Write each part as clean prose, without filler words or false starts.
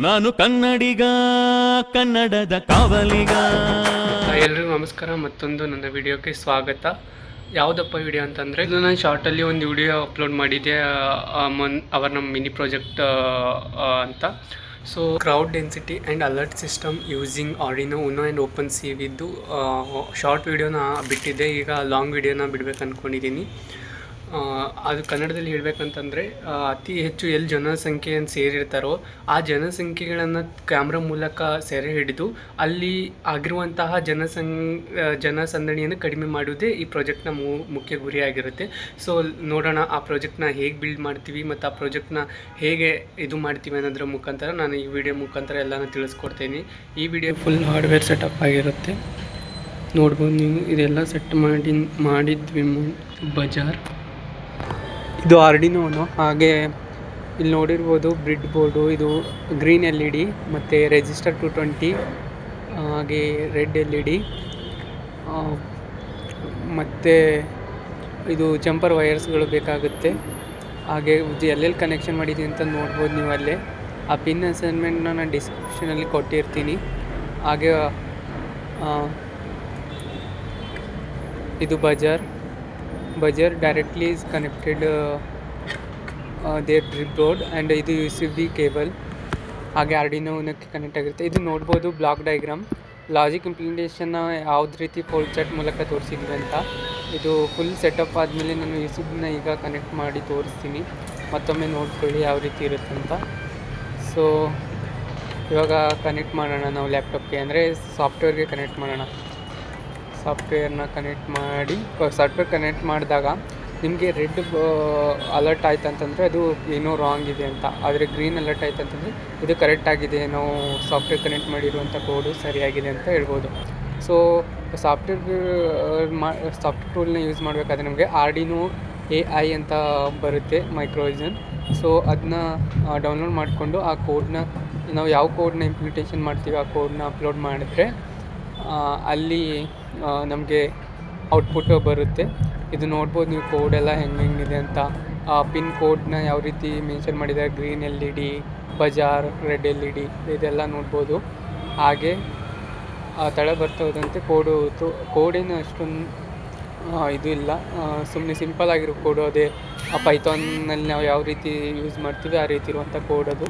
ನಾನು ಕನ್ನಡಿಗ, ಕನ್ನಡದ ಕಾವಲಿಗ. ಎಲ್ರಿಗೂ ನಮಸ್ಕಾರ. ಮತ್ತೊಂದು ನನ್ನ ವಿಡಿಯೋಕ್ಕೆ ಸ್ವಾಗತ. ಯಾವುದಪ್ಪ ವಿಡಿಯೋ ಅಂತಂದರೆ, ಇದು ನಾನು ಶಾರ್ಟಲ್ಲಿ ಒಂದು ವಿಡಿಯೋ ಅಪ್ಲೋಡ್ ಮಾಡಿದ್ದೆ ನಮ್ಮ ಮಿನಿ ಪ್ರಾಜೆಕ್ಟ್ ಅಂತ. So crowd density and alert system using Arduino Uno and open C ವಿದ್ದು ಶಾರ್ಟ್ ವಿಡಿಯೋನ ಬಿಟ್ಟಿದ್ದೆ. ಈಗ ಲಾಂಗ್ ವಿಡಿಯೋನ ಬಿಡ್ಬೇಕು ಅಂದ್ಕೊಂಡಿದ್ದೀನಿ. ಅದು ಕನ್ನಡದಲ್ಲಿ ಹೇಳಬೇಕಂತಂದರೆ, ಅತಿ ಹೆಚ್ಚು ಎಲ್ಲಿ ಜನಸಂಖ್ಯೆಯನ್ನು ಸೇರಿರ್ತಾರೋ ಆ ಜನಸಂಖ್ಯೆಗಳನ್ನು ಕ್ಯಾಮ್ರಾ ಮೂಲಕ ಸೆರೆ ಹಿಡಿದು ಅಲ್ಲಿ ಆಗಿರುವಂತಹ ಜನಸಂದಣಿಯನ್ನು ಕಡಿಮೆ ಮಾಡುವುದೇ ಈ ಪ್ರಾಜೆಕ್ಟ್ನ ಮುಖ್ಯ ಗುರಿಯಾಗಿರುತ್ತೆ. ಸೊ ನೋಡೋಣ ಆ ಪ್ರಾಜೆಕ್ಟ್ನ ಹೇಗೆ ಬಿಲ್ಡ್ ಮಾಡ್ತೀವಿ ಮತ್ತು ಆ ಪ್ರಾಜೆಕ್ಟ್ನ ಹೇಗೆ ಇದು ಮಾಡ್ತೀವಿ ಅನ್ನೋದ್ರ ಮುಖಾಂತರ ನಾನು ಈ ವಿಡಿಯೋ ಮುಖಾಂತರ ಎಲ್ಲನೂ ತಿಳಿಸ್ಕೊಡ್ತೀನಿ. ಈ ವಿಡಿಯೋ ಫುಲ್ ಹಾರ್ಡ್ವೇರ್ ಸೆಟಪ್ ಆಗಿರುತ್ತೆ. ನೋಡ್ಬೋದು ನೀವು, ಇದೆಲ್ಲ ಸೆಟ್ ಮಾಡಿದ್ವಿ ಬಜಾರ್. ಇದು ಆರ್ಡಿನೋನು. ಹಾಗೆ ಇಲ್ಲಿ ನೋಡಿರ್ಬೋದು ಬ್ರಿಡ್ ಬೋರ್ಡು, ಇದು ಗ್ರೀನ್ LED ಮತ್ತು ರೆಜಿಸ್ಟರ್ 220, ಹಾಗೆ ರೆಡ್ LED, ಮತ್ತು ಇದು ಜಂಪರ್ ವೈರ್ಸ್ಗಳು ಬೇಕಾಗುತ್ತೆ. ಹಾಗೆ ಎಲ್ಲೆಲ್ಲಿ ಕನೆಕ್ಷನ್ ಮಾಡಿದ್ದೀನಿ ಅಂತ ನೋಡ್ಬೋದು ನೀವು ಅಲ್ಲೇ. ಆ ಪಿನ್ ಅಸೈನ್ಮೆಂಟ್ನ ನಾನು ಡಿಸ್ಕ್ರಿಪ್ಷನಲ್ಲಿ ಕೊಟ್ಟಿರ್ತೀನಿ. ಹಾಗೆ ಇದು Bazaar directly is connected their breadboard and ಇದು USB ಕೇಬಲ್. ಹಾಗೆ ಆರ್ಡಿನೋನಕ್ಕೆ ಕನೆಕ್ಟ್ ಆಗಿರುತ್ತೆ. ಇದು ನೋಡ್ಬೋದು ಬ್ಲಾಕ್ ಡಯಾಗ್ರಾಮ್, ಲಾಜಿಕ್ ಇಂಪ್ಲಿಮೆಂಟೇಷನ್ನ ಯಾವ್ದು ರೀತಿ ಫೋಲ್ ಚಾರ್ಟ್ ಮೂಲಕ ತೋರಿಸಿದ್ವಿ ಅಂತ. ಇದು ಫುಲ್ ಸೆಟಪ್ ಆದಮೇಲೆ ನಾನು ಯೂಸ್ಯೂಬ್ನ ಈಗ ಕನೆಕ್ಟ್ ಮಾಡಿ ತೋರಿಸ್ತೀನಿ. ಮತ್ತೊಮ್ಮೆ ನೋಡ್ಕೊಳ್ಳಿ ಯಾವ ರೀತಿ ಇರುತ್ತೆ ಅಂತ. ಸೊ ಇವಾಗ ಕನೆಕ್ಟ್ ಮಾಡೋಣ ನಾವು ಲ್ಯಾಪ್ಟಾಪ್ಗೆ, ಅಂದರೆ ಸಾಫ್ಟ್ವೇರ್ಗೆ ಕನೆಕ್ಟ್ ಮಾಡೋಣ. ಸಾಫ್ಟ್ವೇರ್ನ ಕನೆಕ್ಟ್ ಮಾಡಿ, ಸಾಫ್ಟ್ವೇರ್ ಕನೆಕ್ಟ್ ಮಾಡಿದಾಗ ನಿಮಗೆ ರೆಡ್ ಅಲರ್ಟ್ ಆಯ್ತು ಅಂತಂದರೆ ಅದು ಏನೋ ರಾಂಗ್ ಇದೆ ಅಂತ. ಆದರೆ ಗ್ರೀನ್ ಅಲರ್ಟ್ ಆಯ್ತು ಅಂತಂದರೆ ಇದು ಕರೆಕ್ಟಾಗಿದೆ, ನಾವು ಸಾಫ್ಟ್ವೇರ್ ಕನೆಕ್ಟ್ ಮಾಡಿರುವಂಥ ಕೋಡು ಸರಿಯಾಗಿದೆ ಅಂತ ಹೇಳ್ಬೋದು. ಸೊ ಸಾಫ್ಟ್ವೇರ್ ಟೂಲ್ನ ಯೂಸ್ ಮಾಡಬೇಕಾದ್ರೆ ನಮಗೆ ಆರ್ಡಿನೋ AI ಅಂತ ಬರುತ್ತೆ, ಮೈಕ್ರೋವಿಷನ್. ಸೊ ಅದನ್ನ ಡೌನ್ಲೋಡ್ ಮಾಡಿಕೊಂಡು ಆ ಕೋಡ್ನ, ನಾವು ಯಾವ ಕೋಡ್ನ ಇಂಪ್ಲಿಮೆಂಟೇಷನ್ ಮಾಡ್ತೀವಿ ಆ ಕೋಡ್ನ ಅಪ್ಲೋಡ್ ಮಾಡಿದ್ರೆ ಅಲ್ಲಿ ನಮಗೆ ಔಟ್ಪುಟ್ ಬರುತ್ತೆ. ಇದು ನೋಡ್ಬೋದು ನೀವು ಕೋಡೆಲ್ಲ ಹೆಂಗಿದೆ ಅಂತ. ಪಿನ್ ಕೋಡ್ನ ಯಾವ ರೀತಿ ಮೆನ್ಷನ್ ಮಾಡಿದ್ದಾರೆ, green LED, Bazaar, red LED, ಇದೆಲ್ಲ ನೋಡ್ಬೋದು. ಹಾಗೆ ತಳ ಬರ್ತಾ ಹೋದಂತೆ ಕೋಡೇನು ಅಷ್ಟೊಂದು ಇದು ಇಲ್ಲ, ಸುಮ್ಮನೆ ಸಿಂಪಲ್ ಆಗಿರೋ ಕೋಡು. ಅದೇ ಪೈಥಾನ್ನಲ್ಲಿ ನಾವು ಯಾವ ರೀತಿ ಯೂಸ್ ಮಾಡ್ತೀವಿ ಆ ರೀತಿ ಇರುವಂಥ ಕೋಡ್ ಅದು.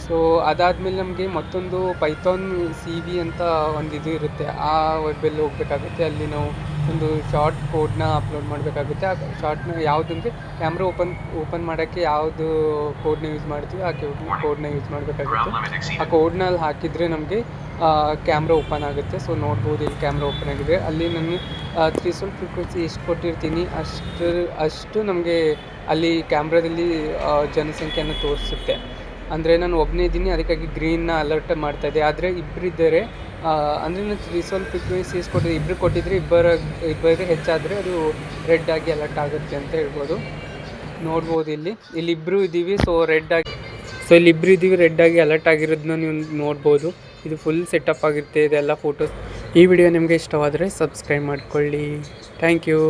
ಸೊ ಅದಾದಮೇಲೆ ನಮಗೆ ಮತ್ತೊಂದು ಪೈಥಾನ್ CV ಅಂತ ಒಂದು ಇದು ಇರುತ್ತೆ. ಆ ವೆಬ್ಬಲ್ಲಿ ಹೋಗಬೇಕಾಗುತ್ತೆ. ಅಲ್ಲಿ ನಾವು ಒಂದು ಶಾರ್ಟ್ ಕೋಡ್ನ ಅಪ್ಲೋಡ್ ಮಾಡಬೇಕಾಗುತ್ತೆ. ಆ ಶಾರ್ಟ್ನ ಯಾವುದಂದರೆ ಕ್ಯಾಮ್ರಾ ಓಪನ್ ಮಾಡೋಕ್ಕೆ ಯಾವುದು ಕೋಡ್ನ ಯೂಸ್ ಮಾಡ್ತೀವಿ ಆ ಕೋಡ್ನ ಯೂಸ್ ಮಾಡಬೇಕಾಗುತ್ತೆ. ಆ ಕೋಡ್ನ ಅಲ್ಲಿ ಹಾಕಿದರೆ ನಮಗೆ ಕ್ಯಾಮ್ರಾ ಓಪನ್ ಆಗುತ್ತೆ. ಸೊ ನೋಡ್ಬೋದು ಇಲ್ಲಿ ಕ್ಯಾಮ್ರಾ ಓಪನ್ ಆಗಿದೆ. ಅಲ್ಲಿ ನಾನು ಥ್ರೆಶೋಲ್ಡ್ ಫ್ರೀಕ್ವೆನ್ಸಿ ಎಷ್ಟು ಕೊಟ್ಟಿರ್ತೀನಿ ಅಷ್ಟು ನಮಗೆ ಅಲ್ಲಿ ಕ್ಯಾಮ್ರಾದಲ್ಲಿ ಜನಸಂಖ್ಯೆಯನ್ನು ತೋರಿಸುತ್ತೆ. ಅಂದರೆ ನಾನು ಒಬ್ಬನೇ ಇದ್ದೀನಿ, ಅದಕ್ಕಾಗಿ ಗ್ರೀನ್ನ ಅಲರ್ಟ್ ಮಾಡ್ತಾಯಿದ್ದೆ. ಆದರೆ ಇಬ್ಬರಿದ್ದರೆ, ಅಂದರೆ ನಾನು ಥ್ರೆಶೋಲ್ಡ್ ಫ್ರೀಕ್ವೆನ್ಸಿ ಎಷ್ಟು ಕೊಟ್ಟಿದ್ದೆ, ಇಬ್ಬರು ಕೊಟ್ಟಿದ್ರೆ ಇಬ್ಬರಿಗೆ ಹೆಚ್ಚಾದರೆ ಅದು ರೆಡ್ ಆಗಿ ಅಲರ್ಟ್ ಆಗುತ್ತೆ ಅಂತ ಹೇಳ್ಬೋದು. ನೋಡ್ಬೋದು ಇಲ್ಲಿ ಇಬ್ಬರು ಇದ್ದೀವಿ. ಸೊ ಇಲ್ಲಿಬ್ಬರು ಇದ್ದೀವಿ, ರೆಡ್ ಆಗಿ ಅಲರ್ಟ್ ಆಗಿರೋದನ್ನ ನೀವು ನೋಡ್ಬೋದು. ಇದು ಫುಲ್ ಸೆಟಪ್ ಆಗಿರುತ್ತೆ ಇದೆಲ್ಲ ಫೋಟೋಸ್. ಈ ವಿಡಿಯೋ ನಿಮಗೆ ಇಷ್ಟವಾದರೆ ಸಬ್ಸ್ಕ್ರೈಬ್ ಮಾಡ್ಕೊಳ್ಳಿ. Thank you.